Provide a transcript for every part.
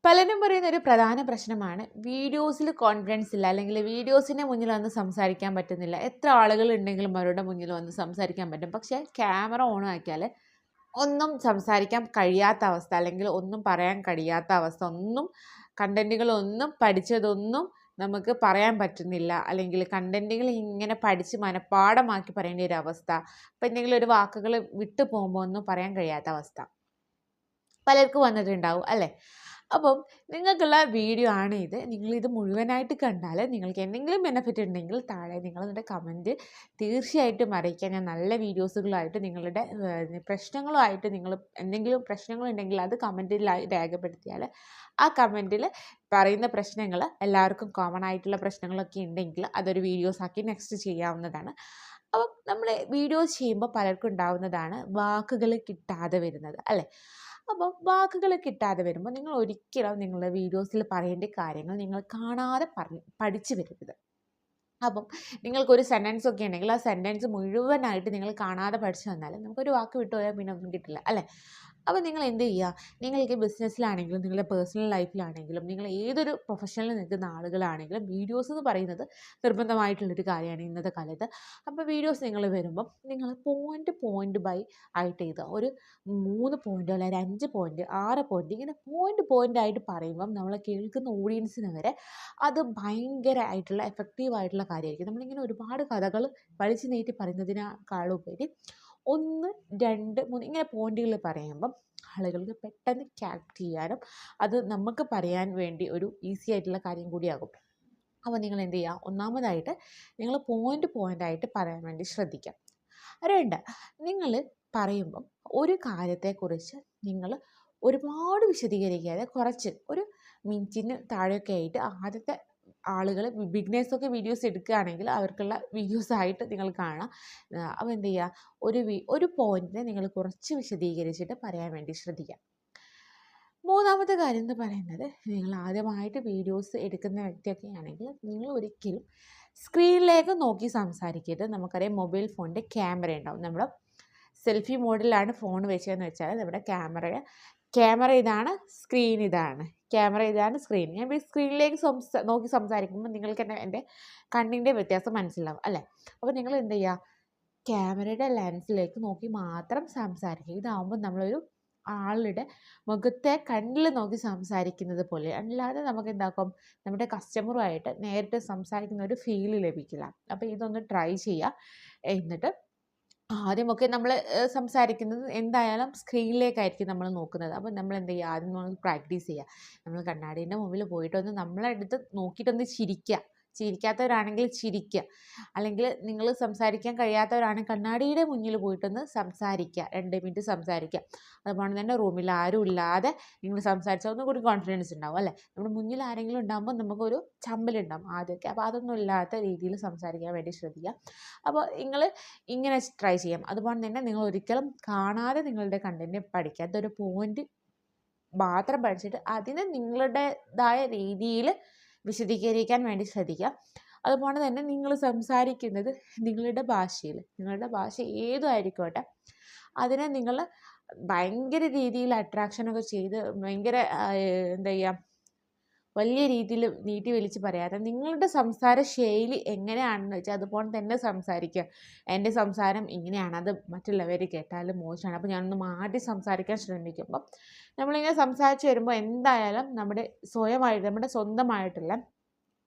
പലരും പറയുന്ന ഒരു പ്രധാന പ്രശ്നമാണ് വീഡിയോസിൽ കോൺഫിഡൻസ് ഇല്ല, അല്ലെങ്കിൽ വീഡിയോസിൻ്റെ മുന്നിൽ വന്ന് സംസാരിക്കാൻ പറ്റുന്നില്ല. എത്ര ആളുകൾ ഉണ്ടെങ്കിലും അവരുടെ മുന്നിൽ വന്ന് സംസാരിക്കാൻ പറ്റും, പക്ഷേ ക്യാമറ ഓൺ ആക്കിയാൽ ഒന്നും സംസാരിക്കാൻ കഴിയാത്ത അവസ്ഥ, അല്ലെങ്കിൽ ഒന്നും പറയാൻ കഴിയാത്ത അവസ്ഥ, കണ്ടന്റുകളൊന്നും പഠിച്ചതൊന്നും നമുക്ക് പറയാൻ പറ്റുന്നില്ല, അല്ലെങ്കിൽ കണ്ടന്റുകൾ ഇങ്ങനെ പഠിച്ച് മനഃപ്പാഠമാക്കി പറയേണ്ട ഒരു അവസ്ഥ. അപ്പം എന്തെങ്കിലും ഒരു വാക്കുകൾ വിട്ടു പോകുമ്പോൾ ഒന്നും പറയാൻ കഴിയാത്ത അവസ്ഥ പലർക്കും വന്നിട്ടുണ്ടാവും അല്ലേ? അപ്പം നിങ്ങൾക്കുള്ള വീഡിയോ ആണ് ഇത്. നിങ്ങളിത് മുഴുവനായിട്ട് കണ്ടാൽ നിങ്ങൾക്ക് എന്തെങ്കിലും ബെനിഫിറ്റ് ഉണ്ടെങ്കിൽ താഴെ നിങ്ങളുടെ കമൻറ്റ് തീർച്ചയായിട്ടും അറിയിക്കുക. ഞാൻ നല്ല വീഡിയോസുകളായിട്ട് നിങ്ങളുടെ പ്രശ്നങ്ങളുമായിട്ട്, നിങ്ങൾ എന്തെങ്കിലും പ്രശ്നങ്ങളുണ്ടെങ്കിൽ അത് കമൻറ്റിൽ രേഖപ്പെടുത്തിയാൽ ആ കമൻറ്റിൽ പറയുന്ന പ്രശ്നങ്ങൾ, എല്ലാവർക്കും കോമൺ ആയിട്ടുള്ള പ്രശ്നങ്ങളൊക്കെ ഉണ്ടെങ്കിൽ അതൊരു വീഡിയോസാക്കി നെക്സ്റ്റ് ചെയ്യാവുന്നതാണ്. അപ്പം നമ്മൾ വീഡിയോസ് ചെയ്യുമ്പോൾ പലർക്കും ഉണ്ടാവുന്നതാണ് വാക്കുകൾ കിട്ടാതെ വരുന്നത് അല്ലേ? അപ്പം വാക്കുകൾ കിട്ടാതെ വരുമ്പോൾ നിങ്ങൾ ഒരിക്കലും നിങ്ങളുടെ വീഡിയോസിൽ പറയേണ്ട കാര്യങ്ങൾ നിങ്ങൾ കാണാതെ പഠിച്ചു വരരുത്. അപ്പം നിങ്ങൾക്കൊരു സെൻറ്റൻസ് ഒക്കെ ഉണ്ടെങ്കിൽ ആ സെൻറ്റൻസ് മുഴുവനായിട്ട് നിങ്ങൾ കാണാതെ പഠിച്ചു വന്നാൽ നമുക്കൊരു വാക്ക് വിട്ടുപോയാൽ പിന്നെ ഒന്നും കിട്ടില്ല അല്ലേ? അപ്പോൾ നിങ്ങൾ എന്ത് ചെയ്യുക? നിങ്ങൾക്ക് ബിസിനസ്സിലാണെങ്കിലും നിങ്ങളുടെ പേഴ്സണൽ ലൈഫിലാണെങ്കിലും നിങ്ങൾ ഏതൊരു പ്രൊഫഷനിൽ നിൽക്കുന്ന ആളുകളാണെങ്കിലും വീഡിയോസ് എന്ന് പറയുന്നത് നിർബന്ധമായിട്ടുള്ളൊരു കാര്യമാണ് ഇന്നത്തെ കാലത്ത്. അപ്പോൾ വീഡിയോസ് നിങ്ങൾ വരുമ്പം നിങ്ങൾ പോയിൻ്റ് ബൈ ആയിട്ട് എഴുതുക. ഒരു 3 പോയിൻ്റ് അല്ലെങ്കിൽ 5 പോയിൻ്റ് 6 പോയിൻ്റ് ഇങ്ങനെ പോയിൻ്റ് ആയിട്ട് പറയുമ്പം നമ്മളെ കേൾക്കുന്ന ഓഡിയൻസിന് വരെ അത് ഭയങ്കരമായിട്ടുള്ള എഫക്റ്റീവായിട്ടുള്ള കാര്യമായിരിക്കും. നമ്മളിങ്ങനെ ഒരുപാട് കഥകൾ വലിച്ചു നീട്ടി പറയുന്നതിനേക്കാളുപരി 1, 2, 3 ഇങ്ങനെ പോയിന്റുകൾ പറയുമ്പം ആളുകൾക്ക് പെട്ടെന്ന് ക്യാപ്റ്റ് ചെയ്യാനും അത് നമുക്ക് പറയാൻ വേണ്ടി ഒരു ഈസി ആയിട്ടുള്ള കാര്യം കൂടിയാകും. അപ്പോൾ നിങ്ങൾ എന്ത് ചെയ്യുക? ഒന്നാമതായിട്ട് നിങ്ങൾ പോയിൻ്റായിട്ട് പറയാൻ വേണ്ടി ശ്രദ്ധിക്കാം. 2, നിങ്ങൾ പറയുമ്പം ഒരു കാര്യത്തെക്കുറിച്ച് നിങ്ങൾ ഒരുപാട് വിശദീകരിക്കാതെ കുറച്ച് ഒരു മിനിറ്റിന് താഴെയൊക്കെ ആയിട്ട് ആദ്യത്തെ ആളുകൾ ബിഗിനേഴ്സൊക്കെ വീഡിയോസ് എടുക്കുകയാണെങ്കിൽ അവർക്കുള്ള വീഡിയോസായിട്ട് നിങ്ങൾ കാണാം. അപ്പോൾ എന്ത് ചെയ്യുക? ഒരു പോയിന്റിനെ നിങ്ങൾ കുറച്ച് വിശദീകരിച്ചിട്ട് പറയാൻ വേണ്ടി ശ്രദ്ധിക്കുക. മൂന്നാമത്തെ കാര്യം എന്ന് പറയുന്നത്, നിങ്ങൾ ആദ്യമായിട്ട് വീഡിയോസ് എടുക്കുന്ന വ്യക്തിയൊക്കെ ആണെങ്കിൽ നിങ്ങൾ ഒരിക്കലും സ്ക്രീനിലേക്ക് നോക്കി സംസാരിക്കരുത്. നമുക്കറിയാം മൊബൈൽ ഫോണിൻ്റെ ക്യാമറ ഉണ്ടാവും. നമ്മുടെ സെൽഫി മോഡിലാണ് ഫോൺ വെച്ചതെന്ന് വെച്ചാൽ നമ്മുടെ ക്യാമറ ഇതാണ്, സ്ക്രീൻ ഇതാണ്. സ്ക്രീൻ. ഞാൻ സ്ക്രീനിലേക്ക് നോക്കി സംസാരിക്കുമ്പോൾ നിങ്ങൾക്ക് തന്നെ എൻ്റെ കണ്ണിൻ്റെ വ്യത്യാസം മനസ്സിലാവും അല്ലേ? അപ്പോൾ നിങ്ങൾ എന്ത് ചെയ്യുക? ക്യാമറയുടെ ലെൻസിലേക്ക് നോക്കി മാത്രം സംസാരിക്കുക. ഇതാകുമ്പോൾ നമ്മളൊരു ആളുടെ മുഖത്തെ കണ്ണിൽ നോക്കി സംസാരിക്കുന്നത് പോലെ, അല്ലാതെ നമുക്ക് എന്താക്കും, നമ്മുടെ കസ്റ്റമറുമായിട്ട് നേരിട്ട് സംസാരിക്കുന്ന ഒരു ഫീല് ലഭിക്കില്ല. അപ്പോൾ ഇതൊന്ന് ട്രൈ ചെയ്യുക. എന്നിട്ട് ആദ്യമൊക്കെ നമ്മൾ സംസാരിക്കുന്നത് എന്തായാലും സ്ക്രീനിലേക്കായിരിക്കും നമ്മൾ നോക്കുന്നത്. അപ്പോൾ നമ്മൾ എന്ത് ചെയ്യുക? ആദ്യം നമ്മൾ പ്രാക്ടീസ് ചെയ്യുക. നമ്മൾ കണ്ണാടീൻ്റെ മുമ്പിൽ പോയിട്ടൊന്ന് നമ്മളെടുത്ത് നോക്കിയിട്ടൊന്ന് ചിരിക്കുക. ചിരിക്കാത്തവരാണെങ്കിൽ ചിരിക്കുക. അല്ലെങ്കിൽ നിങ്ങൾ സംസാരിക്കാൻ കഴിയാത്തവരാണെങ്കിൽ കണ്ണാടിയുടെ മുന്നിൽ പോയിട്ടൊന്ന് സംസാരിക്കുക. 2 മിനിറ്റ് സംസാരിക്കുക. അതുപോലെ തന്നെ റൂമിൽ ആരും ഇല്ലാതെ നിങ്ങൾ സംസാരിച്ചാൽ ഒന്നും കൂടി കോൺഫിഡൻസ് ഉണ്ടാവും അല്ലേ? നമ്മുടെ മുന്നിൽ ആരെങ്കിലും ഉണ്ടാകുമ്പോൾ നമുക്കൊരു ചമ്മലുണ്ടാവും ആദ്യമൊക്കെ. അപ്പോൾ അതൊന്നും ഇല്ലാത്ത രീതിയിൽ സംസാരിക്കാൻ വേണ്ടി ശ്രദ്ധിക്കുക. അപ്പോൾ നിങ്ങൾ ഇങ്ങനെ ട്രൈ ചെയ്യാം. അതുപോലെ തന്നെ നിങ്ങൾ ഒരിക്കലും കാണാതെ നിങ്ങളുടെ കണ്ടന്റ് പഠിക്കാത്ത ഒരു പോയിന്റ് മാത്രം പഠിച്ചിട്ട് അതിനെ നിങ്ങളുടേതായ രീതിയിൽ വിശദീകരിക്കാൻ വേണ്ടി ശ്രദ്ധിക്കുക. അതുപോലെ തന്നെ നിങ്ങൾ സംസാരിക്കുന്നത് നിങ്ങളുടെ ഭാഷ ഏതും ആയിക്കോട്ടെ, അതിനെ നിങ്ങൾ ഭയങ്കര രീതിയിൽ അട്രാക്ഷനൊക്കെ ചെയ്ത് ഭയങ്കര എന്താ ചെയ്യുക, വലിയ രീതിയിൽ നീട്ടി വലിച്ച് പറയാതെ നിങ്ങളുടെ സംസാര ശൈലി എങ്ങനെയാണെന്ന് വെച്ചാൽ അതുപോലെ തന്നെ സംസാരിക്കുക. എൻ്റെ സംസാരം ഇങ്ങനെയാണ്, അത് മറ്റുള്ളവർ കേട്ടാലും മോശമാണ്, അപ്പോൾ ഞാനൊന്ന് മാറ്റി സംസാരിക്കാൻ ശ്രമിക്കുമ്പം നമ്മളിങ്ങനെ സംസാരിച്ച് വരുമ്പോൾ എന്തായാലും നമ്മുടെ സ്വന്തമായിട്ടുള്ള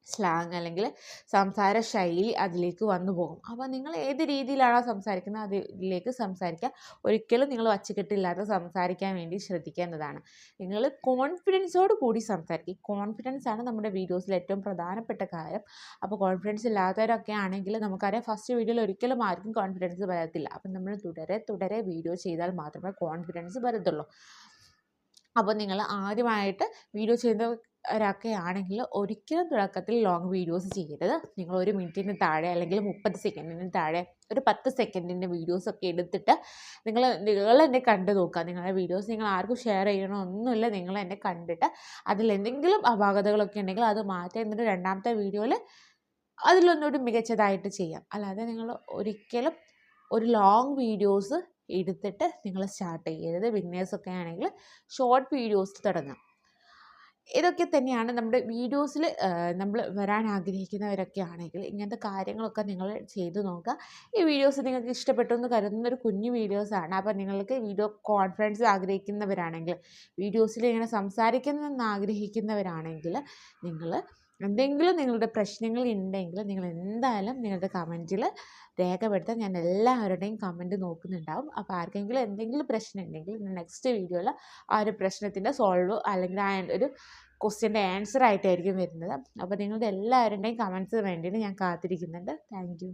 സ്ലാങ് അല്ലെങ്കിൽ സംസാര ശൈലി അതിലേക്ക് വന്നു പോകും. അപ്പോൾ നിങ്ങൾ ഏത് രീതിയിലാണോ സംസാരിക്കുന്നത് അതിലേക്ക് സംസാരിക്കുക. ഒരിക്കലും നിങ്ങൾ വച്ചുകെട്ടില്ലാതെ സംസാരിക്കാൻ വേണ്ടി ശ്രദ്ധിക്കേണ്ടതാണ്. നിങ്ങൾ കോൺഫിഡൻസോട് കൂടി സംസാരിക്കുക. കോൺഫിഡൻസ് ആണ് നമ്മുടെ വീഡിയോസിൽ ഏറ്റവും പ്രധാനപ്പെട്ട കാര്യം. അപ്പോൾ കോൺഫിഡൻസ് ഇല്ലാത്തവരൊക്കെ ആണെങ്കിൽ നമുക്കറിയാം ഫസ്റ്റ് വീഡിയോയിൽ ഒരിക്കലും ആർക്കും കോൺഫിഡൻസ് വരത്തില്ല. അപ്പം നമ്മൾ തുടരെ വീഡിയോ ചെയ്താൽ മാത്രമേ കോൺഫിഡൻസ് വരത്തുള്ളൂ. അപ്പോൾ നിങ്ങൾ ആദ്യമായിട്ട് വീഡിയോ ചെയ്യുന്നവരൊക്കെ ആണെങ്കിൽ ഒരിക്കലും തുടക്കത്തിൽ ലോങ് വീഡിയോസ് ചെയ്യരുത്. നിങ്ങൾ 1 മിനിറ്റിന് താഴെ അല്ലെങ്കിൽ 30 സെക്കൻഡിന് താഴെ ഒരു 10 സെക്കൻഡിൻ്റെ വീഡിയോസൊക്കെ എടുത്തിട്ട് നിങ്ങൾ എന്നെ കണ്ടു നോക്കുക. നിങ്ങളുടെ വീഡിയോസ് നിങ്ങൾ ആർക്കും ഷെയർ ചെയ്യണമെന്നൊന്നുമില്ല. നിങ്ങൾ എന്നെ കണ്ടിട്ട് അതിലെന്തെങ്കിലും അപാകതകളൊക്കെ ഉണ്ടെങ്കിൽ അത് മാറ്റി, എന്നിട്ട് രണ്ടാമത്തെ വീഡിയോയിൽ അതിലൊന്നുകൂടി മികച്ചതായിട്ട് ചെയ്യാം. അല്ലാതെ നിങ്ങൾ ഒരിക്കലും ഒരു ലോങ് വീഡിയോസ് എടുത്തിട്ട് നിങ്ങൾ സ്റ്റാർട്ട് ചെയ്യരുത്. ബിഗിനേഴ്സൊക്കെ ആണെങ്കിൽ ഷോർട്ട് വീഡിയോസ് തുടങ്ങാം. ഇതൊക്കെ തന്നെയാണ് നമ്മുടെ വീഡിയോസിൽ നമ്മൾ വരാൻ ആഗ്രഹിക്കുന്നവരൊക്കെ ആണെങ്കിൽ ഇങ്ങനത്തെ കാര്യങ്ങളൊക്കെ നിങ്ങൾ ചെയ്തു നോക്കുക. ഈ വീഡിയോസ് നിങ്ങൾക്ക് ഇഷ്ടപ്പെട്ടു എന്ന് കരുതുന്ന ഒരു കുഞ്ഞു വീഡിയോസാണ്. അപ്പോൾ നിങ്ങൾക്ക് വീഡിയോ കോൺഫറൻസ് ആഗ്രഹിക്കുന്നവരാണെങ്കിൽ, വീഡിയോസിൽ ഇങ്ങനെ സംസാരിക്കണമെന്ന് ആഗ്രഹിക്കുന്നവരാണെങ്കിൽ, നിങ്ങൾ എന്തെങ്കിലും നിങ്ങളുടെ പ്രശ്നങ്ങൾ ഉണ്ടെങ്കിൽ നിങ്ങൾ എന്തായാലും നിങ്ങളുടെ കമൻറ്റിൽ രേഖപ്പെടുത്താൻ ഞാൻ എല്ലാവരുടെയും കമൻറ്റ് നോക്കുന്നുണ്ടാവും. അപ്പോൾ ആർക്കെങ്കിലും എന്തെങ്കിലും പ്രശ്നം ഉണ്ടെങ്കിൽ നെക്സ്റ്റ് വീഡിയോയിൽ ആ ഒരു പ്രശ്നത്തിൻ്റെ സോൾവ് അല്ലെങ്കിൽ ആ ഒരു ക്വസ്റ്റ്യൻ്റെ ആൻസർ ആയിട്ടായിരിക്കും വരുന്നത്. അപ്പോൾ നിങ്ങളുടെ എല്ലാവരുടെയും കമൻറ്റ്സിന് വേണ്ടിയിട്ട് ഞാൻ കാത്തിരിക്കുന്നുണ്ട്. Thank U.